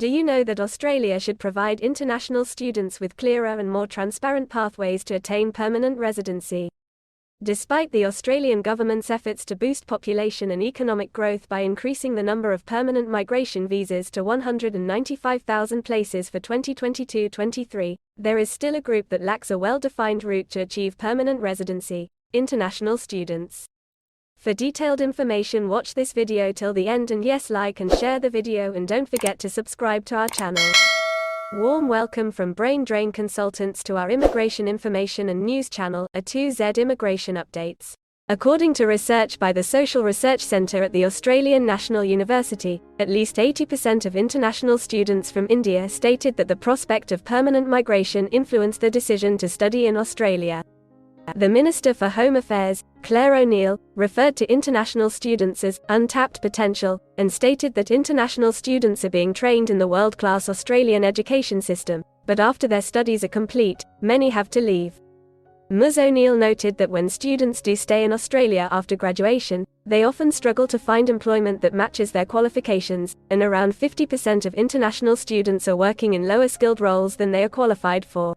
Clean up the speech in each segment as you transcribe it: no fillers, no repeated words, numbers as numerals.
Do you know that Australia should provide international students with clearer and more transparent pathways to attain permanent residency? Despite the Australian government's efforts to boost population and economic growth by increasing the number of permanent migration visas to 195,000 places for 2022-23, there is still a group that lacks a well-defined route to achieve permanent residency: international students. For detailed information, watch this video till the end, and yes, like and share the video, and don't forget to subscribe to our channel. Warm welcome from Brain Drain Consultants to our immigration information and news channel, A2Z Immigration Updates. According to research by the Social Research Centre at the Australian National University, at least 80% of international students from India stated that the prospect of permanent migration influenced their decision to study in Australia. The Minister for Home Affairs, Clare O'Neill, referred to international students as untapped potential, and stated that international students are being trained in the world-class Australian education system, but after their studies are complete, many have to leave. Ms. O'Neill noted that when students do stay in Australia after graduation, they often struggle to find employment that matches their qualifications, and around 50% of international students are working in lower-skilled roles than they are qualified for.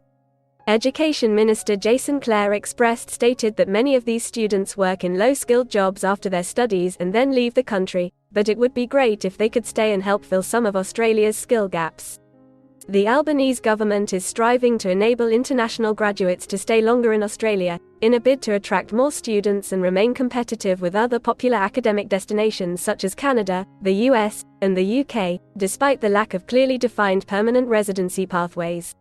Education Minister Jason Clare stated that many of these students work in low-skilled jobs after their studies and then leave the country, but it would be great if they could stay and help fill some of Australia's skill gaps. The Albanese government is striving to enable international graduates to stay longer in Australia, in a bid to attract more students and remain competitive with other popular academic destinations such as Canada, the US, and the UK, despite the lack of clearly defined permanent residency pathways.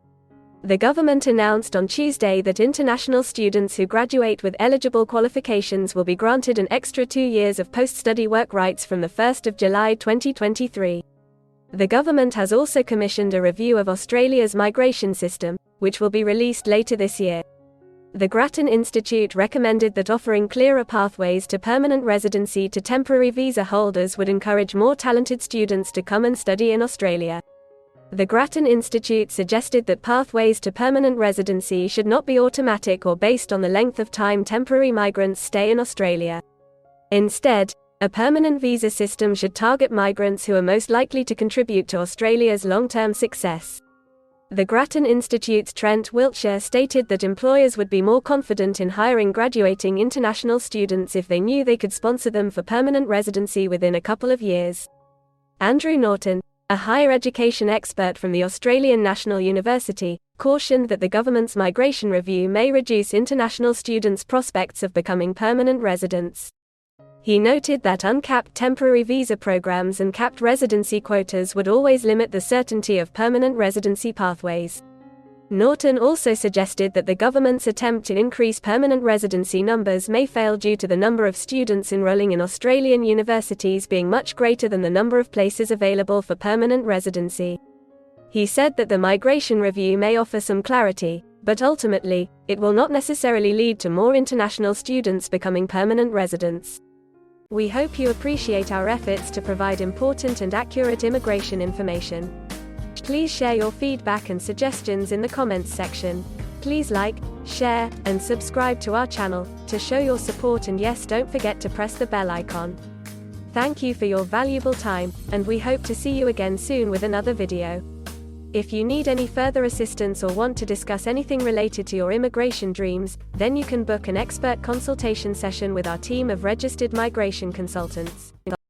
The government announced on Tuesday that international students who graduate with eligible qualifications will be granted an extra 2 years of post-study work rights from the 1st of July 2023. The government has also commissioned a review of Australia's migration system, which will be released later this year. The Grattan Institute recommended that offering clearer pathways to permanent residency to temporary visa holders would encourage more talented students to come and study in Australia. The Grattan Institute suggested that pathways to permanent residency should not be automatic or based on the length of time temporary migrants stay in Australia. Instead, a permanent visa system should target migrants who are most likely to contribute to Australia's long-term success. The Grattan Institute's Trent Wiltshire stated that employers would be more confident in hiring graduating international students if they knew they could sponsor them for permanent residency within a couple of years. Andrew Norton, a higher education expert from the Australian National University, cautioned that the government's migration review may reduce international students' prospects of becoming permanent residents. He noted that uncapped temporary visa programs and capped residency quotas would always limit the certainty of permanent residency pathways. Norton also suggested that the government's attempt to increase permanent residency numbers may fail due to the number of students enrolling in Australian universities being much greater than the number of places available for permanent residency. He said that the migration review may offer some clarity, but ultimately, it will not necessarily lead to more international students becoming permanent residents. We hope you appreciate our efforts to provide important and accurate immigration information. Please share your feedback and suggestions in the comments section. Please like, share, and subscribe to our channel to show your support, and yes, don't forget to press the bell icon. Thank you for your valuable time, and we hope to see you again soon with another video. If you need any further assistance or want to discuss anything related to your immigration dreams, then you can book an expert consultation session with our team of registered migration consultants.